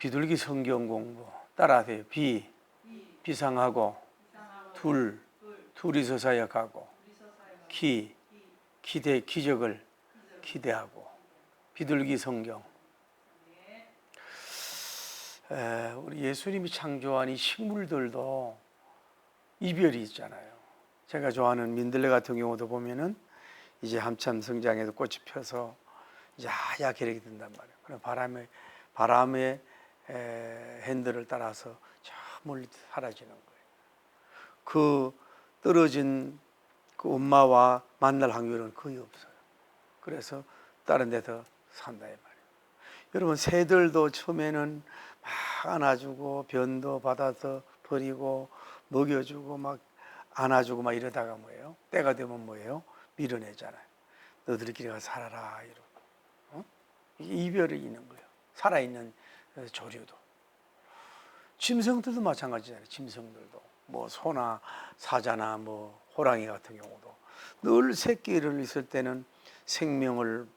비둘기 성경 공부 따라하세요. 비상하고 둘이서 사역하고 기적을 기대하고 비둘기 성경. 우리 예수님이 창조한 이 식물들도 이별이 있잖아요. 제가 좋아하는 민들레 같은 경우도 보면은 이제 한참 성장해서 꽃이 펴서 이제 하얗게 이렇게 된단 말이에요. 그럼 바람의 핸들을 따라서 저 멀리 사라지는 거예요. 그 떨어진 그 엄마와 만날 확률은 거의 없어요. 그래서 다른 데서 산다 이 말이에요. 여러분, 새들도 처음에는 막 안아주고 변도 받아서 버리고 먹여주고 막 안아주고 막 이러다가 뭐예요? 때가 되면 뭐예요? 밀어내잖아요. 너희들끼리 가서 살아라 이러고. 이게 이별이 있는 거예요. 살아있는 조류도. 짐승들도 마찬가지잖아요. 짐승들도 뭐 소나 사자나 뭐 호랑이 같은 경우도 늘 새끼를 있을 때는 생명을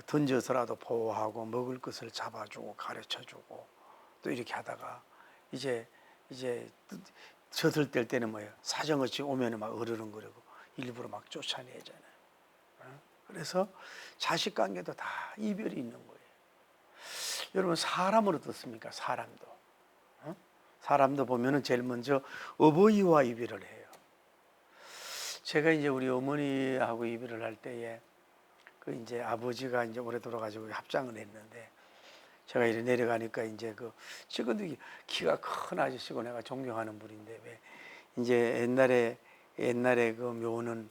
던져서라도 보호하고 먹을 것을 잡아주고 가르쳐주고 또 이렇게 하다가 이제 젖을 뗄 때는 뭐예요? 사정없이 오면은 막 으르렁거리고 일부러 막 쫓아내잖아요. 그래서 자식 관계도 다 이별이 있는 거예요. 여러분, 사람은 어떻습니까? 사람도 보면은 제일 먼저 어버이와 이별을 해요. 제가 이제 우리 어머니하고 이별을 할 때에 그 이제 아버지가 이제 오래 돌아가지고 합장을 했는데 제가 이래 내려가니까 이제 그 지금도 키가 큰 아저씨고 내가 존경하는 분인데 왜 이제 옛날에 그 묘는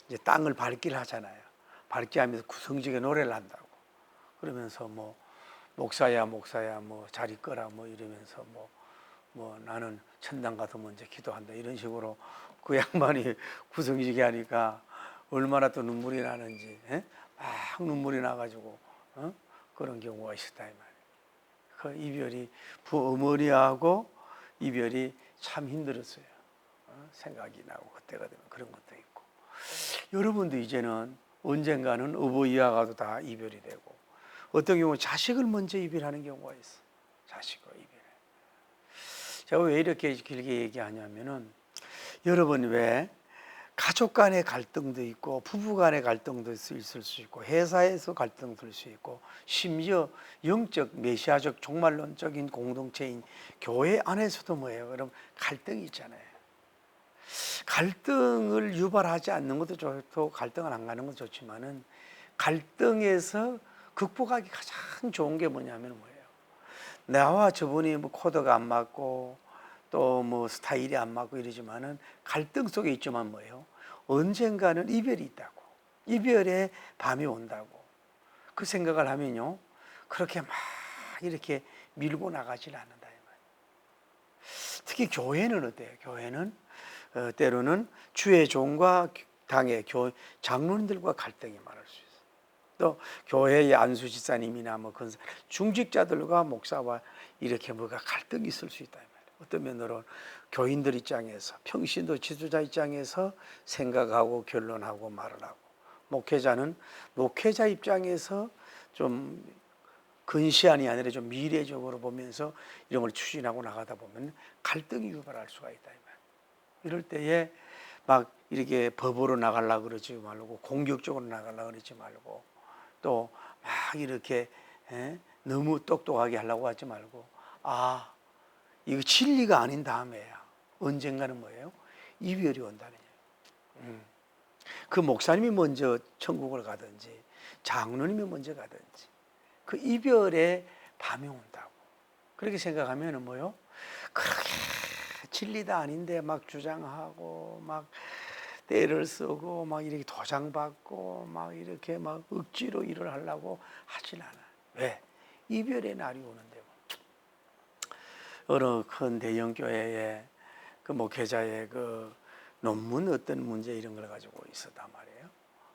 이제 땅을 밟기를 하잖아요. 밟기 하면서 구성지게 노래를 한다고. 그러면서 뭐 목사야 뭐 자리 꺼라 뭐 이러면서 뭐 나는 천당 가서 먼저 기도한다 이런 식으로 그 양반이 구성지게 하니까 얼마나 또 눈물이 나는지 막 눈물이 나가지고 그런 경우가 있었다 이 말이에요. 그 이별이 어머니하고 이별이 참 힘들었어요. 생각이 나고 그때가 되면 그런 것도 있고. 여러분도 이제는 언젠가는 어버이와도 다 이별이 되고 어떤 경우는 자식을 먼저 이별하는 경우가 있어. 자식과 이별해. 제가 왜 이렇게 길게 얘기하냐면은 여러분 왜 가족 간의 갈등도 있고 부부 간의 갈등도 있을 수 있고 회사에서 갈등도 있을 수 있고 심지어 영적 메시아적 종말론적인 공동체인 교회 안에서도 뭐예요? 그럼 갈등이 있잖아요. 갈등을 유발하지 않는 것도 좋고 갈등을 안 가는 것도 좋지만은 갈등에서 극복하기 가장 좋은 게 뭐냐면 뭐예요? 나와 저분이 뭐 코드가 안 맞고 또 뭐 스타일이 안 맞고 이러지만은 갈등 속에 있지만 뭐예요? 언젠가는 이별이 있다고. 이별의 밤이 온다고. 그 생각을 하면요. 그렇게 막 이렇게 밀고 나가질 않는다 이 말이에요. 특히 교회는 어때요? 교회는 때로는 주의 종과 당의 장로님들과 갈등이 많을 수 있어요. 또 교회의 안수 집사님이나 뭐 중직자들과 목사와 이렇게 뭐가 갈등이 있을 수 있다 이 말이에요. 어떤 면으로 교인들 입장에서 평신도 지도자 입장에서 생각하고 결론하고 말을 하고 목회자는 목회자 입장에서 좀 근시안이 아니라 좀 미래적으로 보면서 이런 걸 추진하고 나가다 보면 갈등이 유발할 수가 있다 이 말이에요. 이럴 때에 막 이렇게 법으로 나가려고 그러지 말고 공격적으로 나가려고 그러지 말고 또 막 이렇게 너무 똑똑하게 하려고 하지 말고 이거 진리가 아닌 다음에야 언젠가는 뭐예요? 이별이 온다는 얘기예요. 그 목사님이 먼저 천국을 가든지 장로님이 먼저 가든지 그 이별의 밤이 온다고 그렇게 생각하면 뭐요? 그렇게 진리가 아닌데 막 주장하고 막 때를 쓰고 막 이렇게 도장받고 막 이렇게 막 억지로 일을 하려고 하진 않아요. 왜? 이별의 날이 오는데 어느 큰 대형 교회에 그 목회자의 그 논문 어떤 문제 이런 걸 가지고 있었단 말이에요.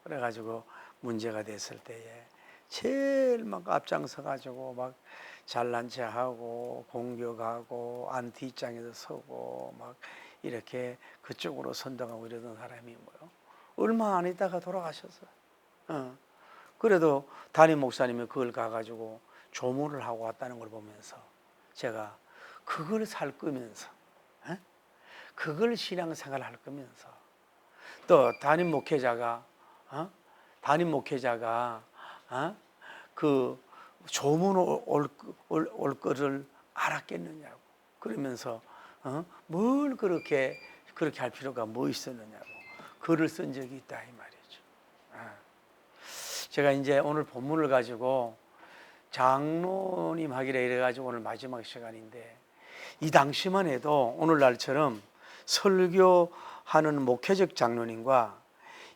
그래가지고 문제가 됐을 때에 제일 막 앞장서 가지고 막 잘난 체하고 공격하고 안티 입장에서 서고 막 이렇게 그쪽으로 선동하고 이러던 사람이 뭐요? 얼마 안 있다가 돌아가셨어요. 그래도 담임 목사님이 그걸 가가지고 조문을 하고 왔다는 걸 보면서 제가 그걸 살 거면서, 그걸 신앙생활 할 거면서, 또 담임 목회자가 그 조문 올 거를 알았겠느냐고. 그러면서 뭘 그렇게 할 필요가 뭐 있었느냐고 글을 쓴 적이 있다 이 말이죠. 제가 이제 오늘 본문을 가지고 장로님 하기로 이래가지고 오늘 마지막 시간인데, 이 당시만 해도 오늘날처럼 설교하는 목회적 장로님과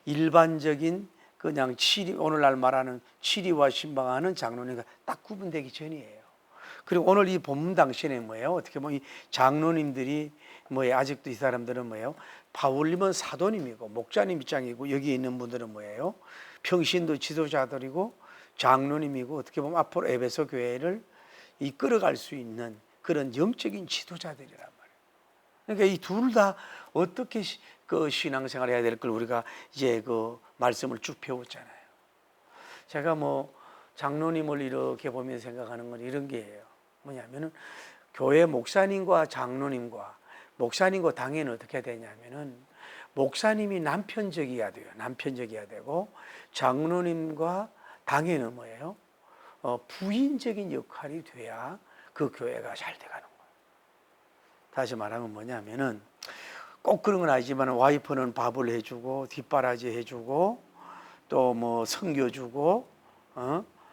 일반적인 그냥 오늘날 말하는 치리와 신방하는 장로님과 딱 구분되기 전이에요. 그리고 오늘 이 본문 당시에는 뭐예요? 어떻게 보면 이 장로님들이 뭐예요? 아직도 이 사람들은 뭐예요? 바울님은 사도님이고 목자님 입장이고, 여기 있는 분들은 뭐예요? 평신도 지도자들이고 장로님이고, 어떻게 보면 앞으로 에베소 교회를 이끌어갈 수 있는 그런 영적인 지도자들이란 말이에요. 그러니까 이 둘 다 어떻게 그 신앙생활을 해야 될 걸 우리가 이제 그 말씀을 쭉 배웠잖아요. 제가 뭐 장로님을 이렇게 보면서 생각하는 건 이런 게예요. 뭐냐면은 교회 목사님과 장로님과 목사님과 당회는 어떻게 되냐면은, 목사님이 남편적이어야 돼요. 남편적이어야 되고, 장로님과 당회는 뭐예요? 부인적인 역할이 돼야 그 교회가 잘 돼가는 거예요. 다시 말하면 뭐냐면은, 꼭 그런 건 아니지만 와이프는 밥을 해주고 뒷바라지 해주고 또 뭐 섬겨주고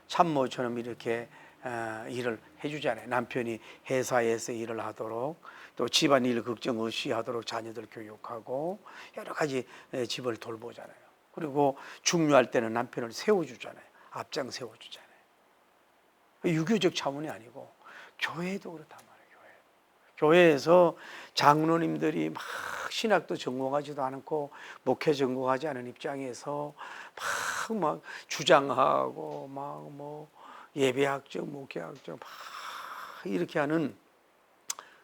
참모처럼 이렇게 일을 해주잖아요. 남편이 회사에서 일을 하도록, 또 집안일 걱정 없이 하도록 자녀들 교육하고 여러 가지 집을 돌보잖아요. 그리고 중요할 때는 남편을 세워주잖아요. 앞장 세워주잖아요. 유교적 차원이 아니고 교회도 그렇단 말이에요. 교회에서 장로님들이 막 신학도 전공하지도 않고 목회 전공하지 않은 입장에서 막 주장하고 막 뭐 예배학적 목회학적 막 이렇게 하는,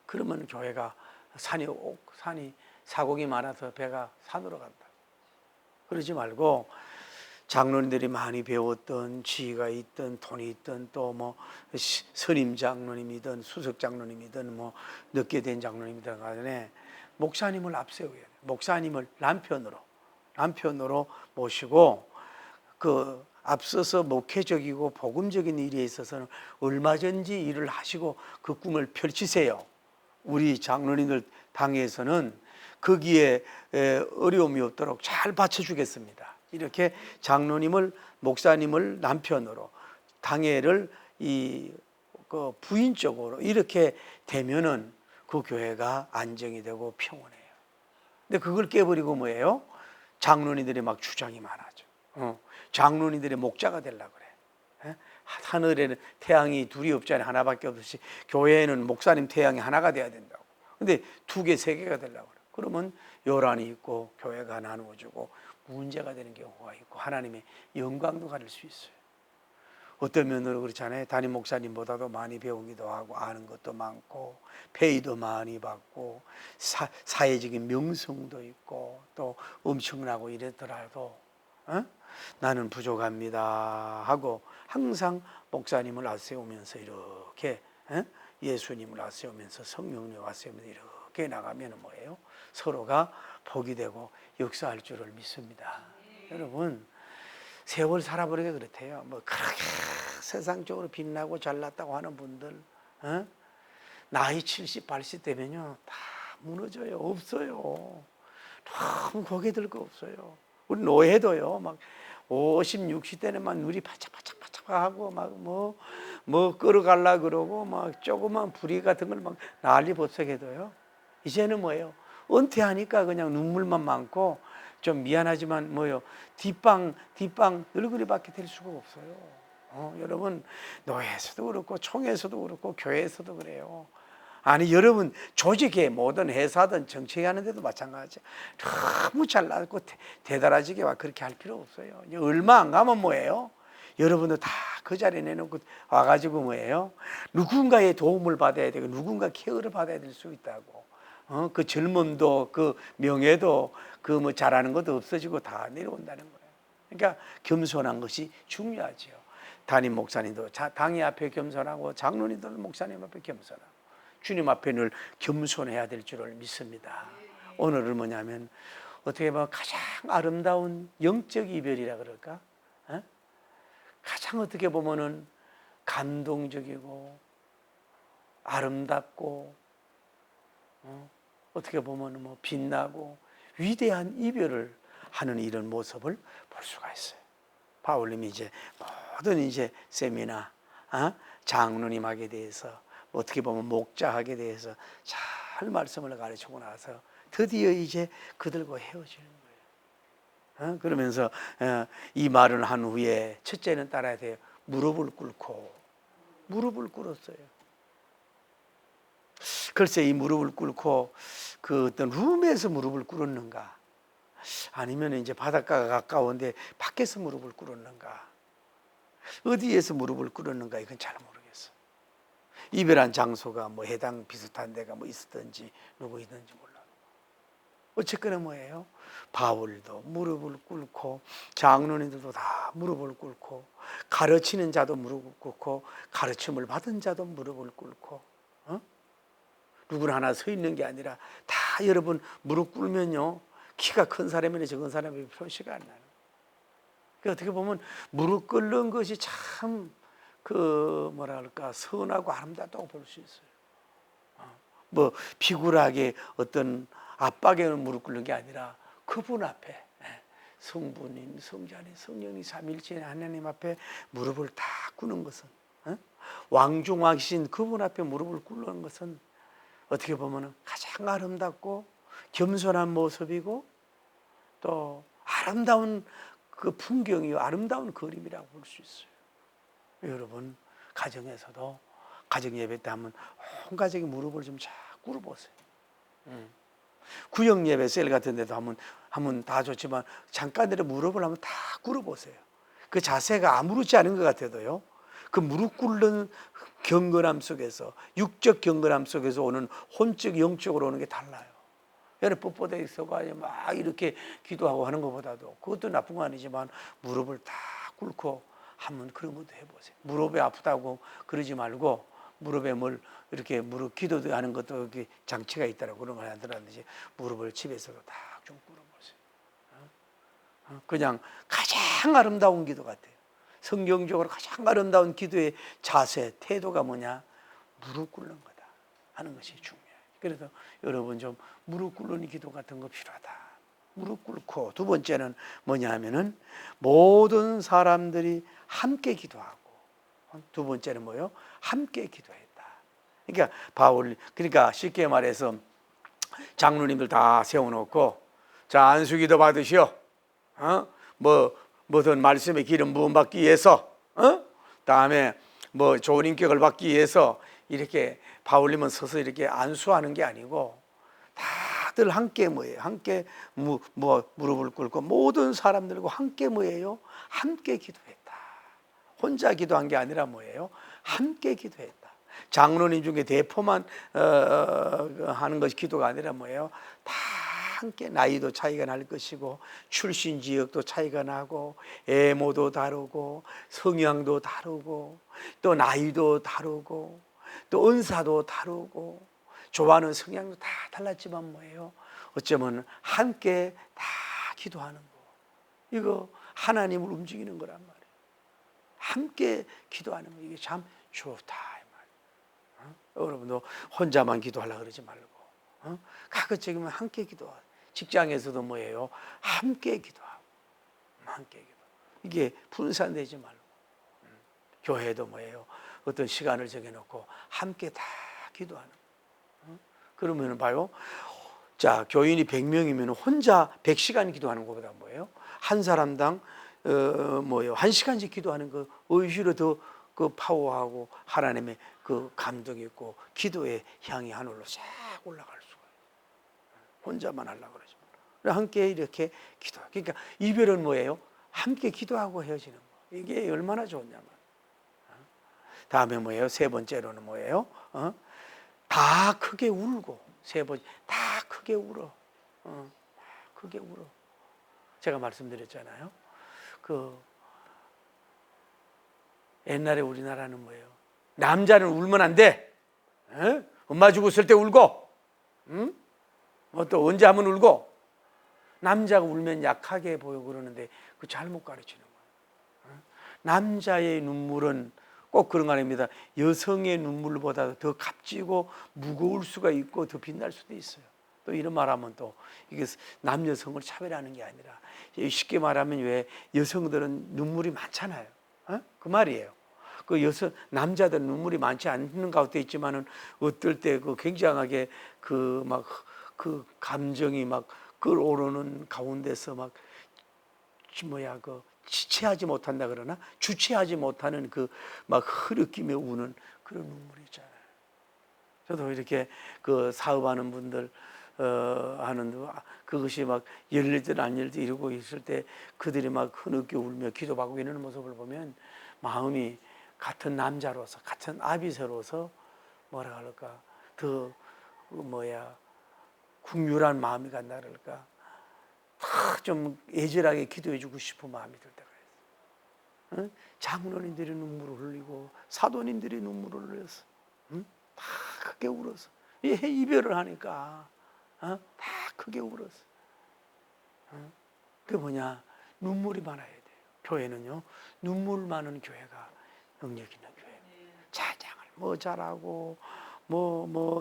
그러면 교회가 산이 사곡이 많아서 배가 산으로 간다. 그러지 말고 장로님들이 많이 배웠던 지위가 있던 돈이 있던 또 뭐 선임 장로님이든 수석 장로님이든 뭐 늦게 된 장로님이든 간에 목사님을 앞세워야 돼요. 목사님을 남편으로 모시고 그 앞서서 목회적이고 복음적인 일에 있어서는 얼마든지 일을 하시고 그 꿈을 펼치세요. 우리 장로님들 당에서는 거기에 어려움이 없도록 잘 받쳐주겠습니다. 이렇게 장로님을 목사님을 남편으로 당회를 그 부인적으로 이렇게 되면은 그 교회가 안정이 되고 평온해요. 근데 그걸 깨버리고 뭐예요? 장로님들이 막 주장이 많아져. 장로님들이 목자가 되려고 그래. 하늘에는 태양이 둘이 없잖아요. 하나밖에 없듯이 교회에는 목사님 태양이 하나가 돼야 된다고. 근데 2개, 3개가 되려고 그래. 그러면 요란이 있고 교회가 나누어지고 문제가 되는 경우가 있고 하나님의 영광도 가릴 수 있어요. 어떤 면으로 그렇잖아요. 담임 목사님보다도 많이 배우기도 하고 아는 것도 많고 페이도 많이 받고 사회적인 명성도 있고 또 엄청나고 이랬더라도 나는 부족합니다 하고 항상 목사님을 앞세우면서 이렇게 예수님을 앞세우면서 성령님을 앞세우면서 이렇게 나가면 뭐예요? 서로가 복이 되고 역사할 줄을 믿습니다. 여러분, 세월 살아버리게 그렇대요. 뭐 그렇게 세상적으로 빛나고 잘났다고 하는 분들 나이 70, 80 되면요 다 무너져요. 없어요. 너무 고개 들고 없어요. 우리 노예도요 막 50, 60대는 막 눈이 바짝바짝하고 막 뭐 끌어갈라 그러고 막 조그만 부리 같은 걸 막 난리 버쩍해도요. 이제는 뭐예요? 은퇴하니까 그냥 눈물만 많고 좀 미안하지만 뭐요 뒷방 얼굴이밖에 될 수가 없어요. 여러분 노예에서도 그렇고 총회에서도 그렇고 교회에서도 그래요. 아니 여러분 조직에 모든 회사든 정치하는 데도 마찬가지예요. 너무 잘나고 대단하지게 막 그렇게 할 필요 없어요. 얼마 안 가면 뭐예요? 여러분도 다 그 자리에 내놓고 와가지고 뭐예요? 누군가의 도움을 받아야 되고 누군가 케어를 받아야 될 수 있다고. 그 젊음도 그 명예도 그 뭐 잘하는 것도 없어지고 다 내려온다는 거예요. 그러니까 겸손한 것이 중요하죠. 담임 목사님도 당회 앞에 겸손하고 장로님들 목사님 앞에 겸손하고 주님 앞에 늘 겸손해야 될 줄을 믿습니다. 오늘은 뭐냐면 어떻게 보면 가장 아름다운 영적 이별이라 그럴까? 가장 어떻게 보면은 감동적이고 아름답고 어떻게 보면 뭐 빛나고 위대한 이별을 하는 이런 모습을 볼 수가 있어요. 바울님이 이제 모든 이제 세미나 장로님에게 대해서 어떻게 보면 목자에게 대해서 잘 말씀을 가르치고 나서 드디어 이제 그들과 헤어지는 거예요. 그러면서 이 말을 한 후에 첫째는 따라야 돼요. 무릎을 꿇었어요. 글쎄 이 무릎을 꿇고 그 어떤 룸에서 무릎을 꿇었는가, 아니면 이제 바닷가가 가까운데 밖에서 무릎을 꿇었는가, 어디에서 무릎을 꿇었는가, 이건 잘 모르겠어. 이별한 장소가 뭐 해당 비슷한 데가 뭐 있었든지 누구 있는지 몰라. 어쨌거나 뭐예요? 바울도 무릎을 꿇고 장로님들도 다 무릎을 꿇고 가르치는 자도 무릎을 꿇고 가르침을 받은 자도 무릎을 꿇고 누구나 하나 서 있는 게 아니라 다 여러분 무릎 꿇으면요 키가 큰 사람이나 적은 사람이 표시가 안 나요. 그러니까 어떻게 보면 무릎 꿇는 것이 참 그 뭐라 그럴까 선하고 아름답다고 볼 수 있어요. 뭐 비굴하게 어떤 압박에 무릎 꿇는 게 아니라 그분 앞에 성부님, 성자님, 성령님 삼일체 하나님 앞에 무릎을 다 꿇는 것은 왕중왕신 그분 앞에 무릎을 꿇는 것은 어떻게 보면 가장 아름답고 겸손한 모습이고 또 아름다운 그 풍경이요 아름다운 그림이라고 볼 수 있어요. 여러분 가정에서도 가정 예배 때 하면 온 가족이 무릎을 좀 쫙 꿇어보세요. 구역 예배 셀 같은 데도 하면 다 좋지만 잠깐이라도 무릎을 한번 다 꿇어보세요. 그 자세가 아무렇지 않은 것 같아도요 그 무릎 꿇는 경건함 속에서 육적 경건함 속에서 오는 혼적 영적으로 오는 게 달라요. 여러 뻣뻣해 있어가지고 막 이렇게 기도하고 하는 것보다도 그것도 나쁜 거 아니지만 무릎을 다 꿇고 한번 그런 것도 해보세요. 무릎이 아프다고 그러지 말고 무릎에 뭘 이렇게 무릎 기도도 하는 것도 이렇게 장치가 있다라고 그런 걸 하더라든지 무릎을 집에서도 다 좀 꿇어보세요. 그냥 가장 아름다운 기도 같아요. 성경적으로 가장 아름다운 기도의 자세, 태도가 뭐냐? 무릎 꿇는 거다 하는 것이 중요해요. 그래서 여러분 좀 무릎 꿇는 기도 같은 거 필요하다. 무릎 꿇고 두 번째는 뭐냐 하면은 모든 사람들이 함께 기도하고 두 번째는 뭐예요? 함께 기도했다. 그러니까 그러니까 쉽게 말해서 장로님들 다 세워놓고 자 안수기도 받으시오. 무슨 말씀의 기름 부음 받기 위해서 다음에 뭐 좋은 인격을 받기 위해서 이렇게 바울님은 서서 이렇게 안수하는 게 아니고 다들 함께 뭐예요? 함께 무릎을 꿇고 모든 사람들과 함께 뭐예요? 함께 기도했다. 혼자 기도한 게 아니라 뭐예요? 함께 기도했다. 장로님 중에 대포만 하는 것이 기도가 아니라 뭐예요? 다 함께 나이도 차이가 날 것이고 출신 지역도 차이가 나고 애모도 다르고 성향도 다르고 또 나이도 다르고 또 은사도 다르고 좋아하는 성향도 다 달랐지만 뭐예요? 어쩌면 함께 다 기도하는 거. 이거 하나님을 움직이는 거란 말이에요. 함께 기도하는 거 이게 참 좋다 이 말이에요. 여러분도 혼자만 기도하려고 그러지 말고 가급적이면 함께 기도하고 직장에서도 뭐예요? 함께 기도하고 함께 기도. 이게 분산되지 말고 교회도 뭐예요? 어떤 시간을 정해놓고 함께 다 기도하는 거. 그러면 봐요. 자 교인이 100명이면 혼자 100시간 기도하는 것보다 뭐예요? 한 사람당 뭐예요? 1시간씩 기도하는 거 오히려 더 그 파워하고 하나님의 그 감동이 있고 기도의 향이 하늘로 싹 올라갈 수가 있어요. 혼자만 하려고 그러지 말고 함께 이렇게 기도. 그러니까 이별은 뭐예요? 함께 기도하고 헤어지는 거. 이게 얼마나 좋냐면. 다음에 뭐예요? 세 번째로는 뭐예요? 다 크게 울고. 세 번째 다 크게 울어. 크게 울어. 제가 말씀드렸잖아요. 옛날에 우리나라는 뭐예요? 남자는 울면 안 돼. 에? 엄마 죽었을 때 울고, 응? 또 언제 하면 울고. 남자가 울면 약하게 보여 그러는데 그 잘못 가르치는 거예요. 남자의 눈물은 꼭 그런 거 아닙니다. 여성의 눈물보다 더 값지고 무거울 수가 있고 더 빛날 수도 있어요. 또 이런 말하면 또 이게 남여성을 차별하는 게 아니라 쉽게 말하면 왜 여성들은 눈물이 많잖아요. 그 말이에요. 그 남자들은 눈물이 많지 않는 가운데 있지만은 어떨 때 그 굉장하게 그 감정이 막 끌어오르는 가운데서 막 지체하지 못한다 그러나 주체하지 못하는 그 막 흐느끼며 우는 그런 눈물이 있잖아요. 저도 이렇게 그 사업하는 분들 하는 그것이 막 열릴 듯 안 열릴 듯 이러고 있을 때 그들이 막 흐느껴 울며 기도하고 이러는 모습을 보면 마음이 같은 남자로서 같은 아비새로서 뭐라 그럴까 더 국률한 마음이 간다 그럴까 좀 애절하게 기도해주고 싶은 마음이 들 때가 있어요. 장로님들이 눈물을 흘리고 사도님들이 눈물을 흘렸어. 다 크게 울었어. 이별을 하니까 다 크게 울었어. 그게 뭐냐? 눈물이 많아야 돼요. 교회는요, 눈물 많은 교회가 능력 있는 교회예요. 찬양을 잘하고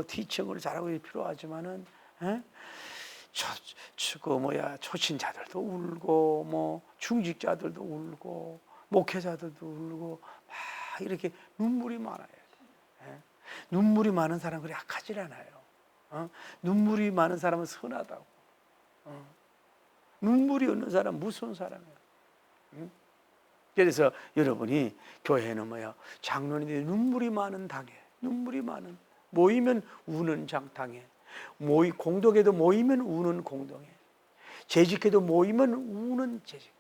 티칭을 잘하고 필요하지만은 초신자들도 울고 중직자들도 울고 목회자들도 울고 막 이렇게 눈물이 많아야 돼. 눈물이 많은 사람은 그리 약하지 않아요. 눈물이 많은 사람은 선하다고. 눈물이 없는 사람은 무서운 사람이에요. 그래서 여러분이 교회는 장로님들이 눈물이 많은 당에, 눈물이 많은 모이면 우는 장당에, 공동에도 모이면 우는 공동에, 재직회도 모이면 우는 재직회.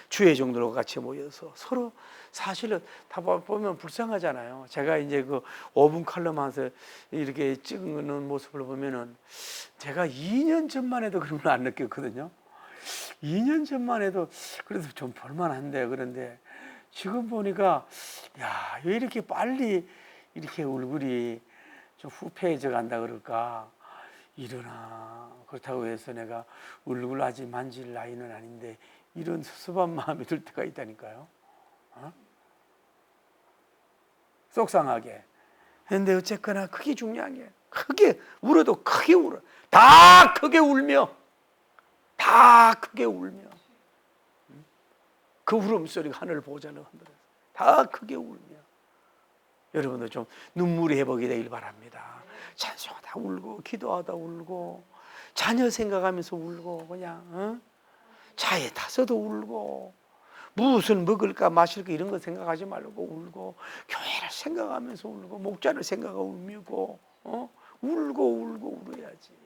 주의 종들과 같이 모여서 서로 사실은 다 보면 불쌍하잖아요. 제가 이제 그 5분 칼럼하면서 이렇게 찍는 모습을 보면은 제가 2년 전만 해도 그런 걸 안 느꼈거든요. 2년 전만 해도 그래도 좀 볼만한데 그런데 지금 보니까 왜 이렇게 빨리 이렇게 얼굴이 좀 후패해져 간다 그럴까. 이러나 그렇다고 해서 내가 얼굴 아직 만질 나이는 아닌데 이런 섭섭한 마음이 들 때가 있다니까요. 속상하게. 그런데 어쨌거나 그게 중요한 게 크게 울어도 크게 울어. 다 크게 울며 그 울음소리가 하늘을 보좌를 흔들어서 다 크게 울며 여러분도 좀 눈물이 회복이 되길 바랍니다. 찬송하다 울고 기도하다 울고 자녀 생각하면서 울고 그냥 차에 타서도 울고 무슨 먹을까 마실까 이런 거 생각하지 말고 울고 교회를 생각하면서 울고 목자를 생각하고 울고 울고 울어야지.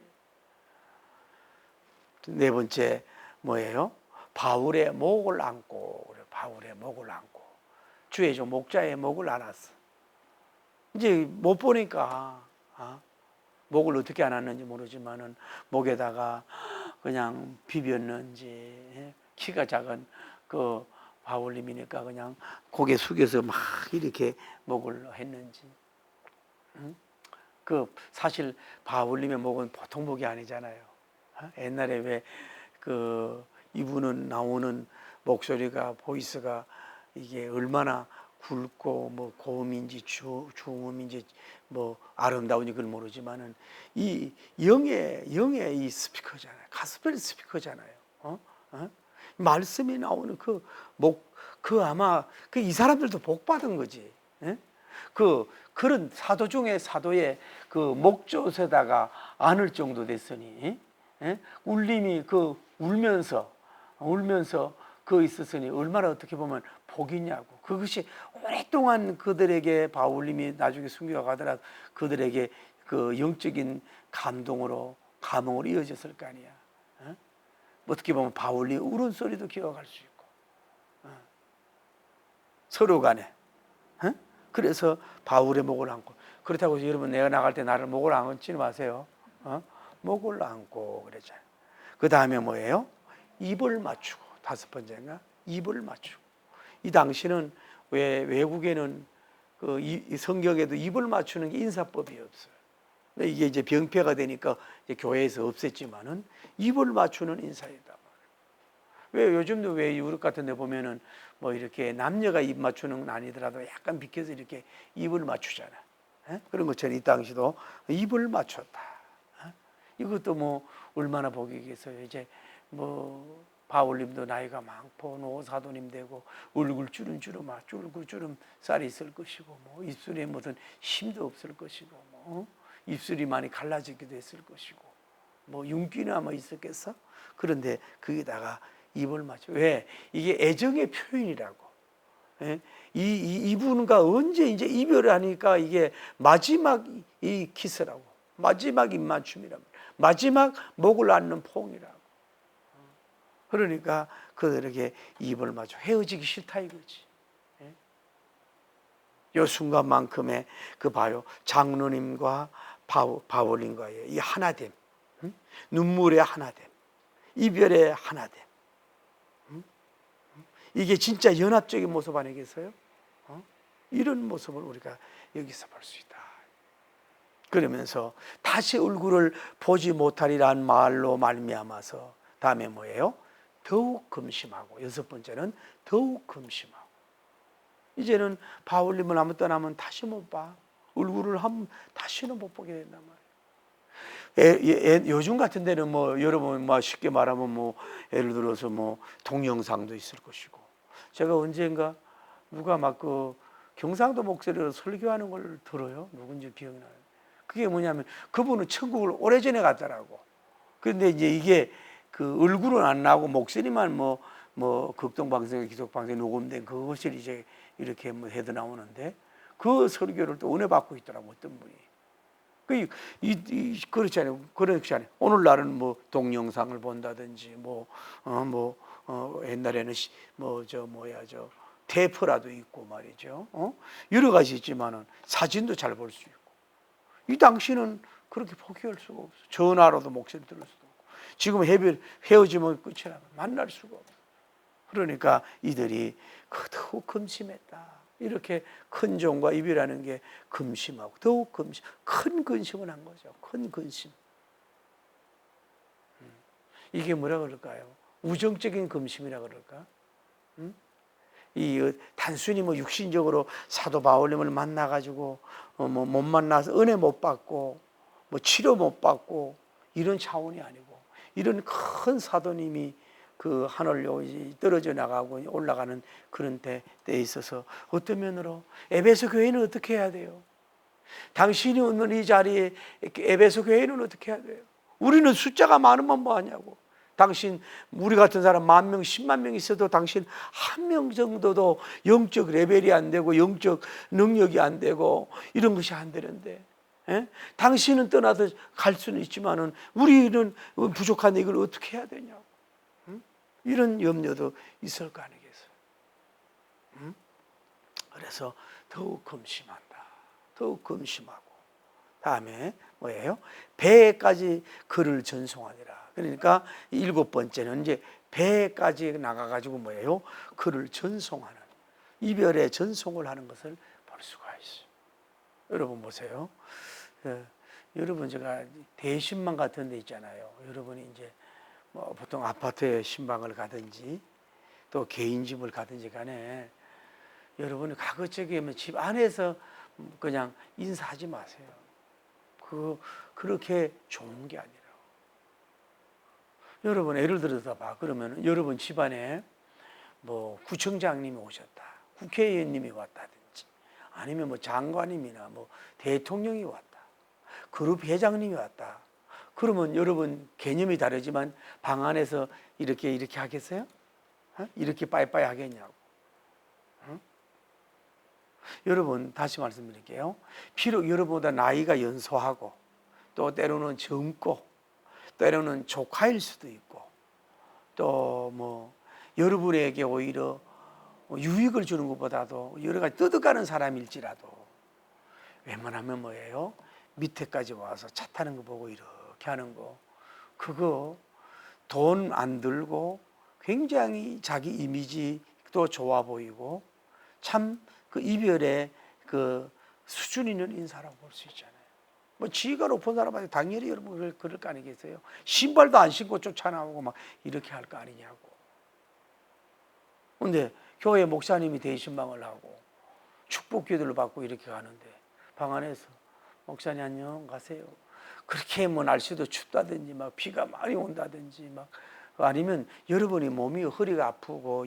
네 번째 뭐예요? 바울의 목을 안고 바울의 목을 안고 주의 종 목자의 목을 안았어. 이제 못 보니까 목을 어떻게 안았는지 모르지만은 목에다가 그냥 비볐는지 키가 작은 그 바울님이니까 그냥 고개 숙여서 막 이렇게 목을 했는지. 그 사실 바울님의 목은 보통 목이 아니잖아요. 옛날에 왜 그 이분은 나오는 목소리가 보이스가 이게 얼마나 굵고 고음인지 중음인지 아름다운지 그걸 모르지만은 이 영의 이 스피커잖아요. 가스펠 스피커잖아요. 말씀이 나오는 아마 이 사람들도 복 받은 거지. 그런 사도 중에 사도의 그 목젖에다가 안을 정도 됐으니 울림이 울면서 있었으니 얼마나 어떻게 보면 복이냐고. 그것이 오랫동안 그들에게 바울님이 나중에 순교가 가더라도 그들에게 그 영적인 감동으로 이어졌을 거 아니야. 어떻게 보면 바울님 울음소리도 기억할 수 있고 서로 간에. 그래서 바울의 목을 안고. 그렇다고 해서 여러분 내가 나갈 때 나를 목을 안지 마세요. 목을 안고 그랬잖아요. 그 다음에 뭐예요? 입을 맞추고. 5번째인가? 입을 맞추고. 이 당시는 왜 외국에는 이 성경에도 입을 맞추는 게 인사법이 없어요. 근데 이게 이제 병폐가 되니까 이제 교회에서 없앴지만은 입을 맞추는 인사이다. 왜 요즘도 왜 유럽 같은 데 보면은 뭐 이렇게 남녀가 입 맞추는 건 아니더라도 약간 비켜서 이렇게 입을 맞추잖아. 예? 그런 것처럼 이 당시도 입을 맞췄다. 예? 이것도 뭐 얼마나 복이겠어요. 이제 뭐 바울님도 나이가 많고 노사도님 되고 얼굴 주름 살이 있을 것이고 뭐 입술에 무슨 힘도 없을 것이고 뭐 입술이 많이 갈라지기도 했을 것이고 뭐 윤기나 뭐 있었겠어? 그런데 거기다가 입을 맞춰. 왜? 이게 애정의 표현이라고. 예? 이분과 언제 이제 이별을 하니까 이게 마지막 이 키스라고. 마지막 입맞춤이라고. 마지막 목을 안는 포옹이라고. 그러니까 그들에게 입을 맞춰. 헤어지기 싫다 이거지. 예? 요 순간만큼의 그 봐요. 장로님과 바울님과의 이 하나됨. 눈물의 하나됨. 이별의 하나됨. 이게 진짜 연합적인 모습 아니겠어요? 이런 모습을 우리가 여기서 볼 수 있다. 그러면서 다시 얼굴을 보지 못하리란 말로 말미암아서 다음에 뭐예요? 더욱 금심하고 여섯 번째는 더욱 금심하고 이제는 바울님을 한번 떠나면 다시 못 봐. 얼굴을 다시는 못 보게 된단 말이에요. 요즘 같은 데는 뭐 여러분 뭐 쉽게 말하면 뭐 예를 들어서 뭐 동영상도 있을 것이고 제가 언젠가 누가 막 경상도 목소리로 설교하는 걸 들어요. 누군지 기억나요. 그게 뭐냐면 그분은 천국을 오래전에 갔더라고. 그런데 이제 이게 그 얼굴은 안 나오고 목소리만 뭐 극동방송, 기독방송에 녹음된 그것을 이제 이렇게 뭐 해도 나오는데 그 설교를 또 은혜 받고 있더라고 어떤 분이. 그렇지 않아요. 그렇지 않아요. 오늘날은 뭐 동영상을 본다든지 옛날에는 테이프라도 있고 말이죠. 여러 가지 있지만은 사진도 잘 볼 수 있고. 이 당시는 그렇게 포기할 수가 없어. 전화로도 목소리 들을 수도 없고. 지금 헤어지면 끝이라 만날 수가 없어. 그러니까 이들이 더욱 금심했다. 이렇게 큰 종과 이별하는 게 금심하고 더욱 금심, 큰 근심을 한 거죠. 큰 근심. 이게 뭐라 그럴까요? 우정적인 금심이라 그럴까? 단순히 뭐 육신적으로 사도 바울님을 만나가지고 못 만나서 은혜 못 받고 뭐 치료 못 받고 이런 차원이 아니고 이런 큰 사도님이 그 하늘로 떨어져 나가고 올라가는 그런 때에 있어서 어떤 면으로 에베소 교회는 어떻게 해야 돼요? 당신이 오늘 이 자리에 에베소 교회는 어떻게 해야 돼요? 우리는 숫자가 많으면 뭐하냐고. 당신 우리 같은 사람 10,000명 10만 명 있어도 당신 한 명 정도도 영적 레벨이 안 되고 영적 능력이 안 되고 이런 것이 안 되는데 당신은 떠나서 갈 수는 있지만은 우리는 부족한데 이걸 어떻게 해야 되냐고. 이런 염려도 있을 거 아니겠어요. 그래서 더욱 금심한다. 더욱 금심하고 다음에 뭐예요? 배까지 그를 전송하니라. 그러니까 7번째는 이제 배까지 나가가지고 뭐예요? 그를 전송하는 이별의 전송을 하는 것을 볼 수가 있어요. 여러분 보세요. 여러분 제가 대신방 같은 데 있잖아요. 여러분이 이제 뭐 보통 아파트에 신방을 가든지 또 개인 집을 가든지 간에 여러분이 가급적이면 집 안에서 그냥 인사하지 마세요. 그렇게 좋은 게 아니라. 여러분 예를 들어서 봐. 그러면 여러분 집안에 뭐 구청장님이 오셨다. 국회의원님이 왔다든지 아니면 뭐 장관님이나 뭐 대통령이 왔다. 그룹 회장님이 왔다. 그러면 여러분 개념이 다르지만 방 안에서 이렇게 하겠어요? 이렇게 빠이빠이 하겠냐고. 여러분 다시 말씀드릴게요. 비록 여러분보다 나이가 연소하고 또 때로는 젊고 때로는 조카일 수도 있고 또 뭐 여러분에게 오히려 유익을 주는 것보다도 여러 가지 뜯어가는 사람일지라도 웬만하면 뭐예요? 밑에까지 와서 차 타는 거 보고 이렇게 하는 거 그거 돈 안 들고 굉장히 자기 이미지도 좋아 보이고 참 그 이별의 그 수준 있는 인사라고 볼 수 있잖아요. 뭐 지위가 높은 사람한테 당연히 여러분 그럴 거 아니겠어요? 신발도 안 신고 쫓아나오고 막 이렇게 할 거 아니냐고. 근데 교회 목사님이 대신방을 하고 축복 기도를 받고 이렇게 가는데 방 안에서 목사님 안녕 가세요. 그렇게 뭐 날씨도 춥다든지 막 비가 많이 온다든지 막 아니면 여러분이 몸이 허리가 아프고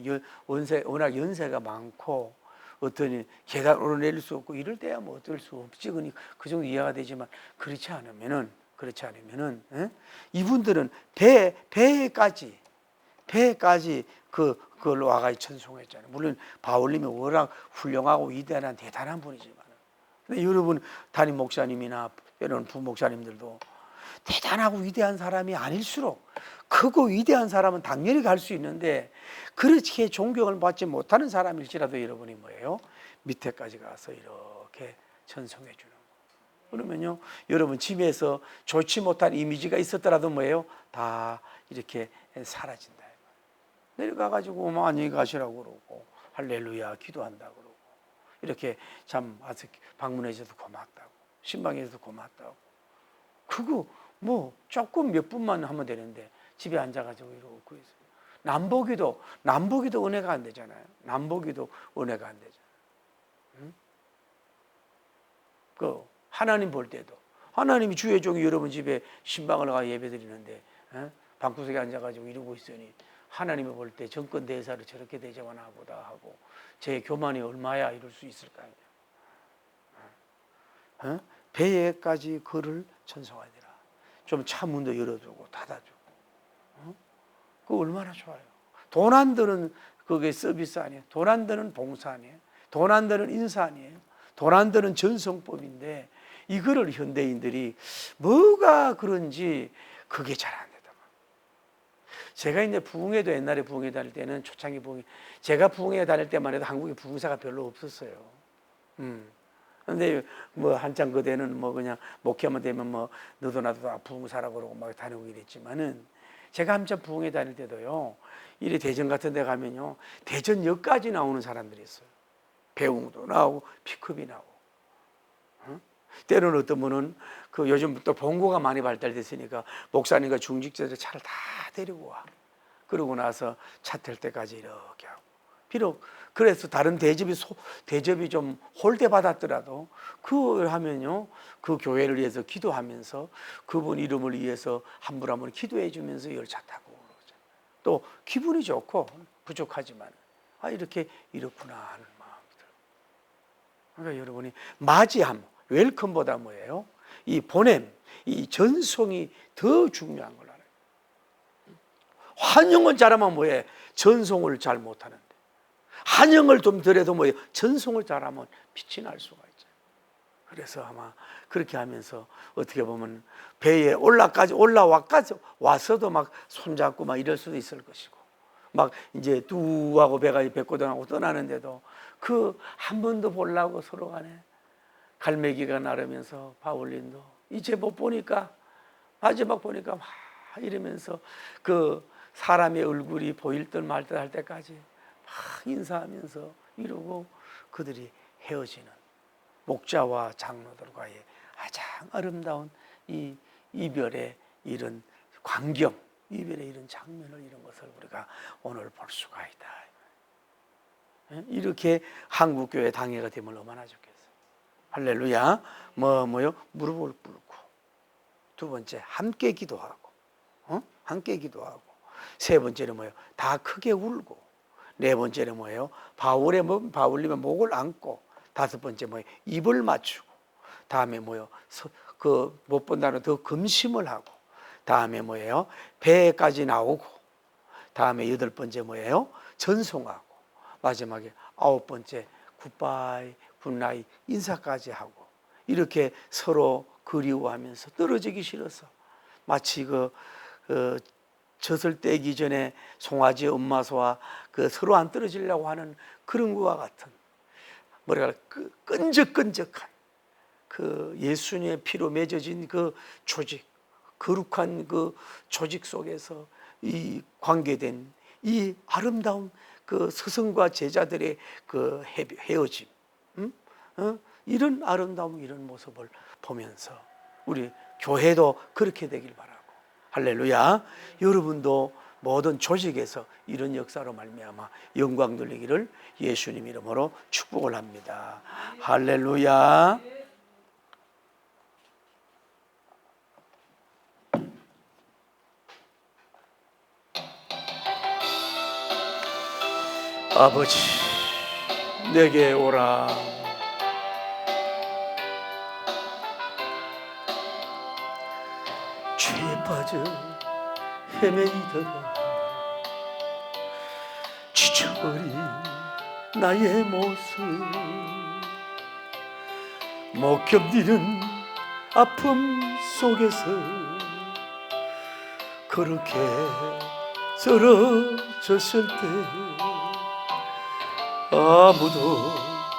워낙 연세가 많고 어떤 계단 오르내릴 수 없고 이럴 때야 뭐 어쩔 수 없지. 그 정도 이해가 되지만 그렇지 않으면은 이분들은 배까지 그걸로 와가 천송했잖아요. 물론 바울님이 워낙 훌륭하고 위대한 대단한 분이지만, 근데 여러분 담임 목사님이나 여러분 부목사님들도 대단하고 위대한 사람이 아닐수록 크고 위대한 사람은 당연히 갈 수 있는데 그렇게 존경을 받지 못하는 사람일지라도 여러분이 뭐예요? 밑에까지 가서 이렇게 천성해 주는 거. 그러면요, 여러분 집에서 좋지 못한 이미지가 있었더라도 뭐예요? 다 이렇게 사라진다. 내려가가지고 뭐 안녕히 가시라고 그러고 할렐루야 기도한다 그러고 이렇게 참 와서 방문해 줘서 고맙다고 신방해 줘서 고맙다고 그거 뭐 조금 몇 분만 하면 되는데 집에 앉아가지고 이러고 있어요. 남보기도 은혜가 안 되잖아요. 남보기도 은혜가 안 되잖아요. 응? 그 하나님 볼 때도 하나님이 주의 종이 여러분 집에 신방을 가 예배드리는데 방구석에 앉아가지고 이러고 있으니 하나님이 볼 때 정권 대사를 저렇게 대접하나 보다 하고 제 교만이 얼마야 이럴 수 있을까요? 배에까지 그를 천성하니라. 좀 차 문도 열어주고 닫아주고 그거 얼마나 좋아요. 돈 안 드는 그게 서비스 아니에요. 돈 안 드는 봉사 아니에요. 돈 안 드는 인사 아니에요. 돈 안 드는 전송법인데 이거를 현대인들이 뭐가 그런지 그게 잘 안 되더만. 제가 이제 부흥회도 옛날에 부흥회 다닐 때는 초창기 부흥회 제가 부흥회 다닐 때만 해도 한국에 부흥사가 별로 없었어요. 근데 뭐 한참 그때는 뭐 그냥 목회만 되면 뭐 너도 나도 다 부흥사라고 그러고 막 다니고 이랬지만은 제가 한참 부흥회 다닐 때도요. 이래 대전 같은 데 가면요. 대전역까지 나오는 사람들이 있어요. 배웅도 나오고 피크업이 나오고. 때로는 어떤 분은 그 요즘 또 봉고가 많이 발달됐으니까 목사님과 중직자들 차를 다 데리고 와. 그러고 나서 차 탈 때까지 이렇게 하고. 비록 그래서 다른 대접이 좀 홀대 받았더라도 그걸 하면요. 그 교회를 위해서 기도하면서 그분 이름을 위해서 한 분 한 분 기도해 주면서 이걸 차 타고 그러죠. 또 기분이 좋고 부족하지만 이렇구나 하는 마음이 들어요. 그러니까 여러분이 맞이함 웰컴보다 뭐예요? 이 보냄, 이 전송이 더 중요한 걸 알아요. 환영은 잘하면 뭐예요? 전송을 잘 못하는데 환영을 좀 덜해도 뭐예요? 전송을 잘하면 빛이 날 수가 있잖아요. 그래서 아마 그렇게 하면서 어떻게 보면 배에 와서도 막 손잡고 막 이럴 수도 있을 것이고 막 이제 뚜하고 배가 배고등하고 떠나는데도 그 한 번도 보려고 서로 간에 갈매기가 나르면서 바울님도 이제 못 보니까 마지막 보니까 막 이러면서 그 사람의 얼굴이 보일 듯 말 듯 할 때까지 막 인사하면서 이러고 그들이 헤어지는 목자와 장로들과의 가장 아름다운 이 이별의 이런 광경, 이별의 이런 장면을 이런 것을 우리가 오늘 볼 수가 있다. 이렇게 한국교회 당회가 되면 얼마나 좋겠어요. 할렐루야. 뭐요? 무릎을 꿇고 두 번째 함께 기도하고 함께 기도하고 세 번째는 뭐예요? 다 크게 울고 네 번째는 뭐예요? 바울님의 목을 안고 다섯 번째 뭐예요? 입을 맞추고 다음에 뭐예요? 그 못 본다는 더 금심을 하고 다음에 뭐예요? 배까지 나오고 다음에 여덟 번째 뭐예요? 전송하고 마지막에 아홉 번째 굿바이 굿나잇 인사까지 하고 이렇게 서로 그리워하면서 떨어지기 싫어서 마치 젖을 떼기 전에 송아지 엄마소와 서로 안 떨어지려고 하는 그런 것과 같은 끈적끈적한 그 예수님의 피로 맺어진 그 조직 거룩한 그 조직 속에서 이 관계된 이 아름다운 그 스승과 제자들의 그 헤어짐, 이런 아름다움, 이런 모습을 보면서 우리 교회도 그렇게 되길 바라고, 할렐루야. 여러분도 모든 조직에서 이런 역사로 말미암아 영광 돌리기를 예수님 이름으로 축복을 합니다. 할렐루야. 아버지, 내게 오라. 죄에 빠져 헤매이더라 지쳐버린 나의 모습, 못 견디는 아픔 속에서 그렇게 쓰러졌을 때 아무도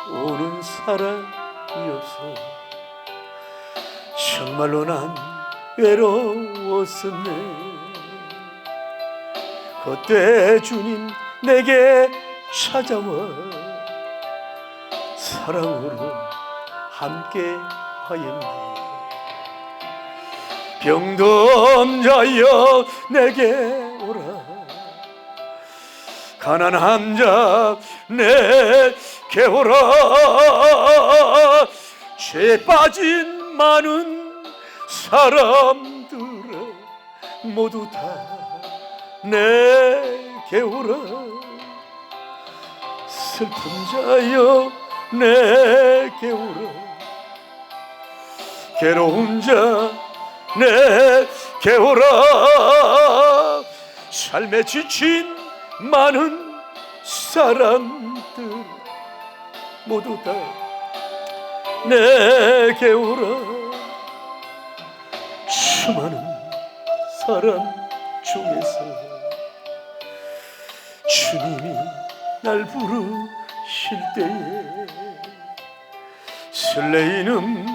오는 사람이 없어 정말로 난 외로웠었네. 그때 주님 내게 찾아와 사랑으로 함께 하였네. 병든 자여 내게 오라. 가난한 자 내게 오라. 죄에 빠진 많은 사람들아 모두 다 내게 오라. 슬픈 자여 내게 오라. 괴로운 자 내게 오라. 삶에 지친 많은 사람들 모두 다 내게 오라. 수많은 사람 중에서 주님이 날 부르실 때에 설레이는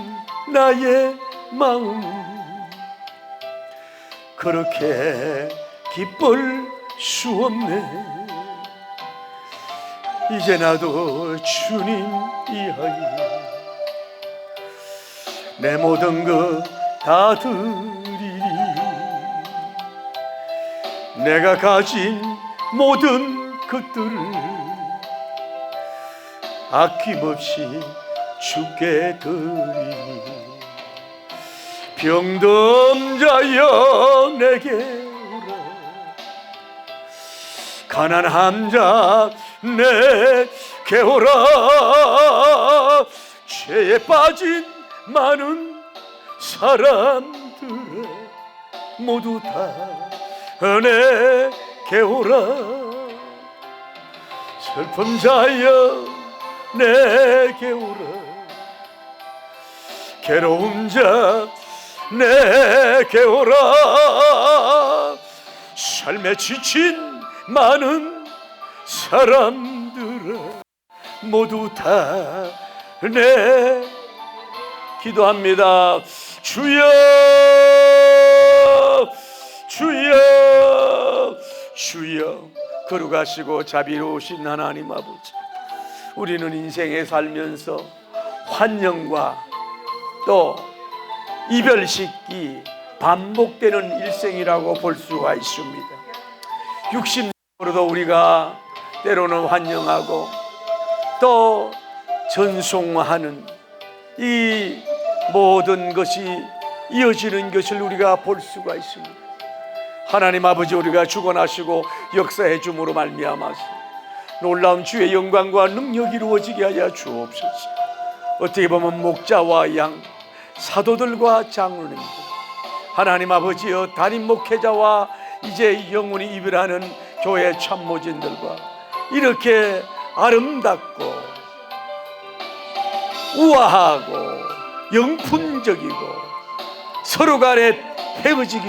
나의 마음 그렇게 기쁠 수 없네. 이제 나도 주님 이하에 내 모든 것 다 드리리. 내가 가진 모든 것들을 아낌없이 주께 드리니. 병든 자여 내게 오라. 가난한 자 내게 오라. 죄에 빠진 많은 사람들 모두 다 내게 오라. 슬픈 자여 내게 오라. 괴로운 자 내게 오라. 삶에 지친 많은 사람들아 모두 다 기도합니다. 주여 주여 주여. 거룩하시고 자비로우신 하나님 아버지, 우리는 인생에 살면서 환영과 또 이별식이 반복되는 일생이라고 볼 수가 있습니다. 육신으로도 우리가 때로는 환영하고 또 전송하는 이 모든 것이 이어지는 것을 우리가 볼 수가 있습니다. 하나님 아버지, 우리가 주권하시고 역사해 줌으로 말미암아서 놀라운 주의 영광과 능력이 이루어지게 하여 주옵소서. 어떻게 보면 목자와 양, 사도들과 장로님들, 하나님 아버지여 담임 목회자와 이제 영원히 이별하는 교회 참모진들과 이렇게 아름답고 우아하고 영품적이고 서로 간에 헤어지기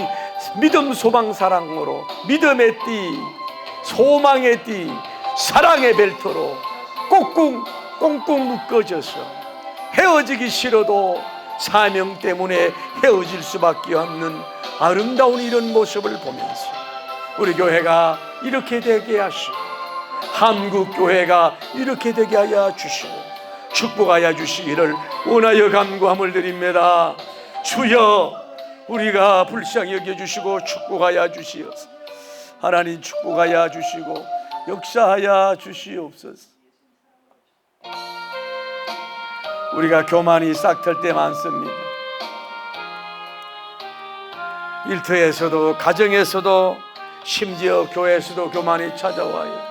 믿음 소망 사랑으로 믿음의 띠, 소망의 띠, 사랑의 벨트로 꽁꽁 묶어져서 헤어지기 싫어도 사명 때문에 헤어질 수밖에 없는 아름다운 이런 모습을 보면서 우리 교회가 이렇게 되게 하시고 한국 교회가 이렇게 되게 하여 주시고 축복하여 주시기를 원하여 간구함을 드립니다. 주여, 우리가 불쌍히 여겨주시고 축복하여 주시옵소서. 하나님 축복하여 주시고 역사하여 주시옵소서. 우리가 교만이 싹틀 때 많습니다. 일터에서도 가정에서도 심지어 교회에서도 교만이 찾아와요.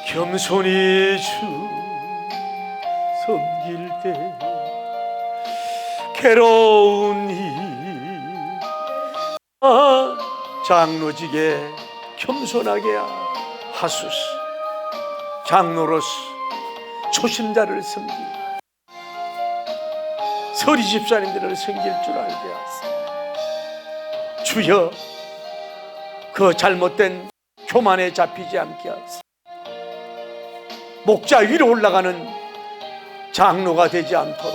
겸손히 주 섬길 때 괴로운 장로직에 겸손하게 하소서. 장로로서 초심자를 섬기고 서리 집사님들을 섬길 줄 알게 하소서. 주여, 그 잘못된 교만에 잡히지 않게 하소서. 목자 위로 올라가는 장로가 되지 않도록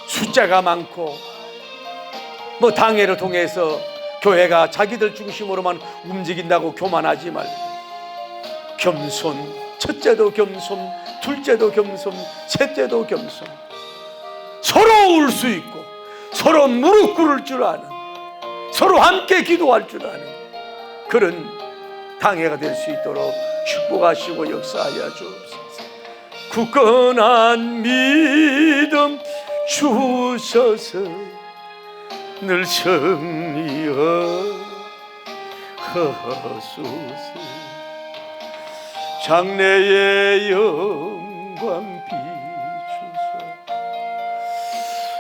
숫자가 많고 당회를 통해서 교회가 자기들 중심으로만 움직인다고 교만하지 말고 겸손, 첫째도 겸손, 둘째도 겸손, 셋째도 겸손, 서로 울 수 있고 서로 무릎 꿇을 줄 아는, 서로 함께 기도할 줄 아는 그런 당회가 될 수 있도록 축복하시고 역사하여 주옵소서. 굳건한 믿음 주셔서 늘 승리하소서. 장래의 영광 비추사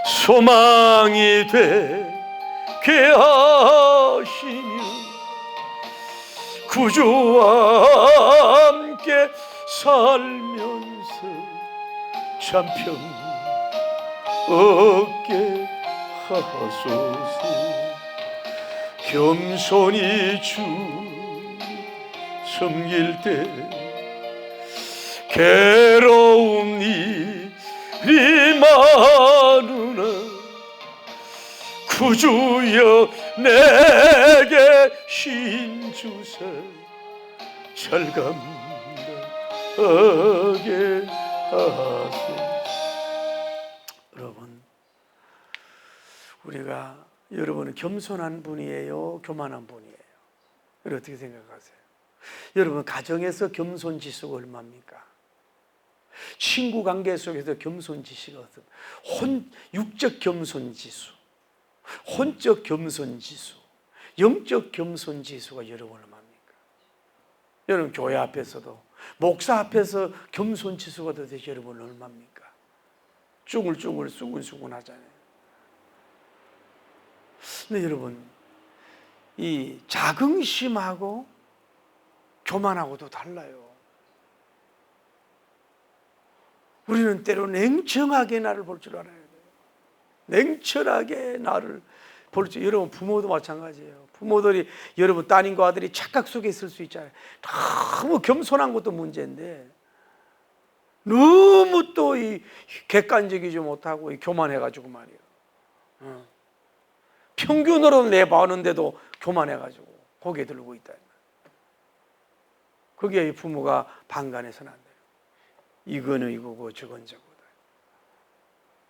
소망이 되게 하시며 구주와 함께 살면서 참평 얻게 하소서. 겸손히 주 섬길 때 괴로운 일이 많으나 구주여 내게 신 주사 잘 감당하게 하소서. 여러분, 여러분은 겸손한 분이에요, 교만한 분이에요? 여러분 어떻게 생각하세요? 여러분 가정에서 겸손 지수가 얼마입니까? 친구 관계 속에서 겸손 지수가 어떤 육적 겸손 지수, 혼적 겸손 지수, 영적 겸손 지수가 여러분 얼마입니까? 여러분 교회 앞에서도 목사 앞에서 겸손 지수가 도대체 여러분 얼마입니까? 쭈글쭈글 수근수근 하잖아요. 근데 여러분, 이 자긍심하고 교만하고도 달라요. 우리는 때로 냉정하게 나를 볼 줄 알아야 돼요. 냉철하게 나를 볼 줄. 여러분 부모도 마찬가지예요. 부모들이 여러분 따님과 아들이 착각 속에 있을 수 있잖아요. 너무 겸손한 것도 문제인데 너무 또 이 객관적이지 못하고 교만해가지고 말이에요. 평균으로 내봐는데도 교만해가지고 고개 들고 있다. 거기에 부모가 방관해서는 안 돼요. 이거는 이거고 저건 저거다.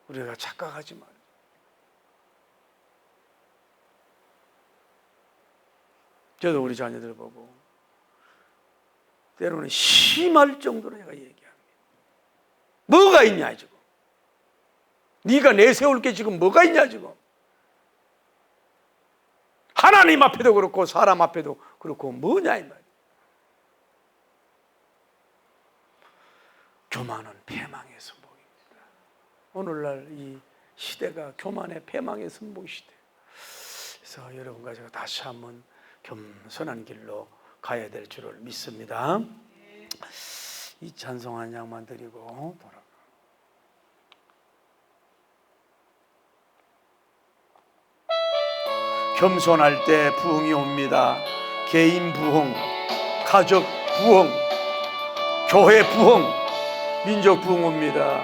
우리가 착각하지 말아요. 저도 우리 자녀들 보고 때로는 심할 정도로 제가 얘기합니다. 뭐가 있냐 지금? 네가 내세울 게 지금 뭐가 있냐 지금? 하나님 앞에도 그렇고 사람 앞에도 그렇고 뭐냐 이 말이야. 교만은 패망의 선봉입니다. 오늘날 이 시대가 교만의 패망의 선봉 시대. 그래서 여러분과 제가 다시 한번 겸손한 길로 가야 될 줄을 믿습니다. 이 찬송 한 장만 드리고 돌아가. 겸손할 때 부흥이 옵니다. 개인 부흥, 가족 부흥, 교회 부흥, 민족 부흥 옵니다.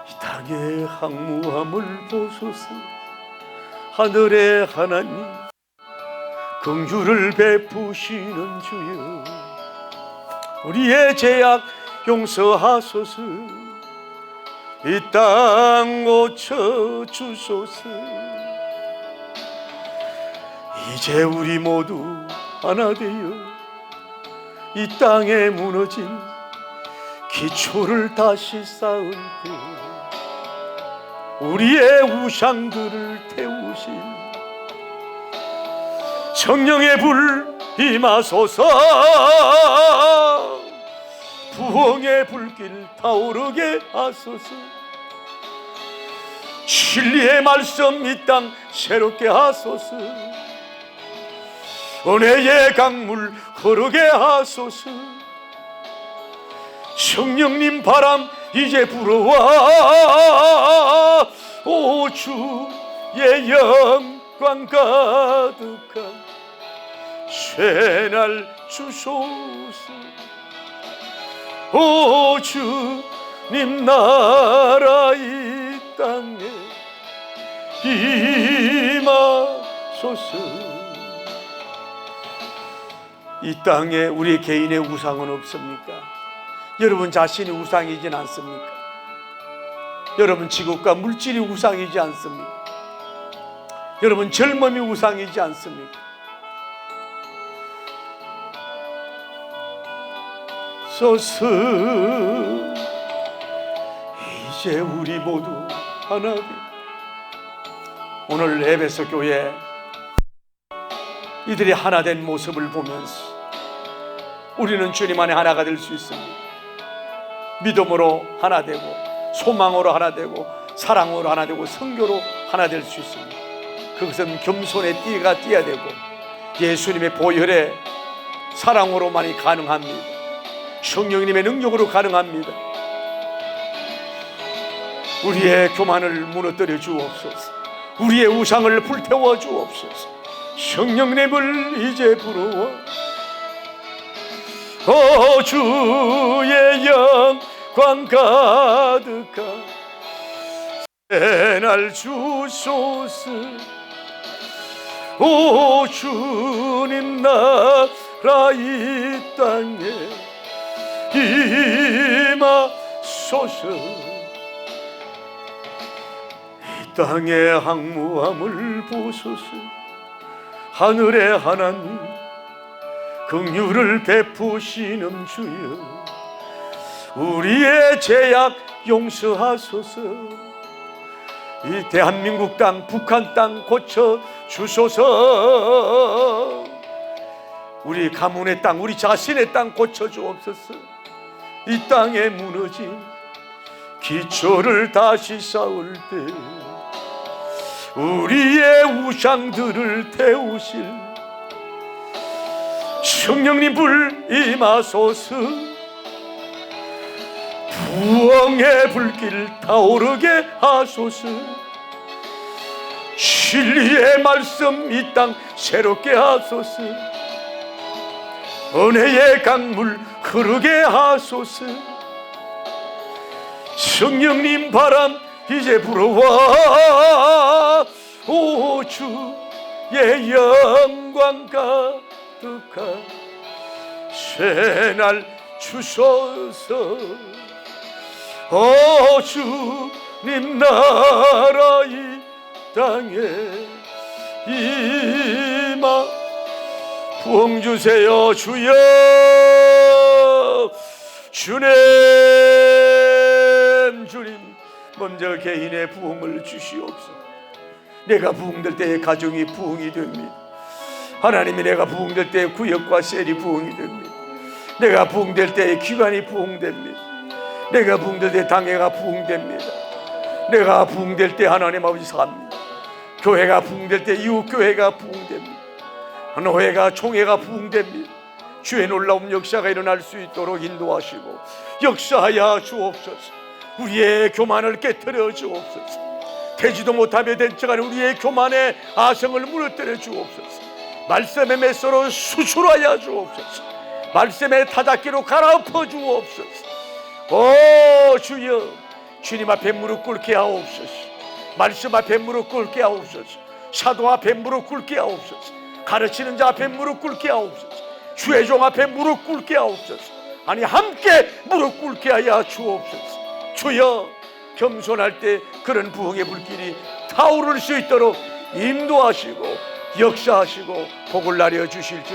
이 땅의 항무함을 보소서. 하늘의 하나님, 긍휼을 베푸시는 주여, 우리의 죄악 용서하소서. 이 땅 고쳐주소서. 이제 우리 모두 하나 되어 이 땅에 무너진 기초를 다시 쌓을 때 우리의 우상들을 태우신 성령의 불 임하소서. 부흥의 불길 타오르게 하소서. 진리의 말씀 이 땅 새롭게 하소서. 은혜의 강물 흐르게 하소서. 성령님 바람 이제 불어와 오 주의 영광 가득한 새날 주소서. 오 주님 나라 이 땅에 임하소서. 이 땅에 우리 개인의 우상은 없습니까? 여러분 자신이 우상이진 않습니까? 여러분 직업과 물질이 우상이지 않습니까? 여러분 젊음이 우상이지 않습니까? 소서. 이제 우리 모두 하나 되. 오늘 에베소 교회 이들이 하나 된 모습을 보면서 우리는 주님 안에 하나가 될 수 있습니다. 믿음으로 하나 되고, 소망으로 하나 되고, 사랑으로 하나 되고, 선교로 하나 될 수 있습니다. 그것은 겸손의 띠가 띄어야 되고 예수님의 보혈의 사랑으로만이 가능합니다. 성령님의 능력으로 가능합니다. 우리의 교만을 무너뜨려 주옵소서. 우리의 우상을 불태워 주옵소서. 성령님을 이제 불어와 오 주의 영광 가득한 새날 주소서. 오 주님 나라 이 땅에 임하소서. 이 땅의 항무함을 보소서. 하늘의 하나님 긍휼을 베푸시는 주여, 우리의 죄악 용서하소서. 이 대한민국 땅, 북한 땅 고쳐 주소서. 우리 가문의 땅, 우리 자신의 땅 고쳐 주옵소서. 이 땅에 무너진 기초를 다시 쌓을 때 우리의 우상들을 태우실 성령님 불 임하소서. 부흥의 불길 타오르게 하소서. 진리의 말씀 이 땅 새롭게 하소서. 은혜의 강물 흐르게 하소서. 성령님 바람 이제 불어와 오 주의 영광 가득한 새날 주소서. 오 주님 나라 이 땅에 임하. 부흥 주세요 주여. 주님 먼저 개인의 부흥을 주시옵소서. 내가 부흥될 때에 가정이 부흥이 됩니다. 하나님이 내가 부흥될 때에 구역과 셀이 부흥이 됩니다. 내가 부흥될 때에 기관이 부흥됩니다. 내가 부흥될 때 당회가 부흥됩니다. 내가 부흥될 때 하나님 아버지 삽니다. 교회가 부흥될 때 이웃교회가 부흥됩니다. 노회가 총회가 부흥됩니다. 주의 놀라운 역사가 일어날 수 있도록 인도하시고 역사하여 주옵소서. 우리의 교만을 깨뜨려 주옵소서. 되지도 못하며 된 척하는 우리의 교만의 아성을 무너뜨려 주옵소서. 말씀의 메소로 수술하여 주옵소서. 말씀의 타작기로 갈아엎어 주옵소서. 오 주여, 주님 앞에 무릎 꿇게 하옵소서. 말씀 앞에 무릎 꿇게 하옵소서. 사도 앞에 무릎 꿇게 하옵소서. 가르치는 자 앞에 무릎 꿇게 하옵소서. 주의 종 앞에 무릎 꿇게 하옵소서. 아니 함께 무릎 꿇게 하여 주옵소서. 주여, 겸손할 때 그런 부흥의 불길이 타오를 수 있도록 인도하시고 역사하시고 복을 내려 주실 줄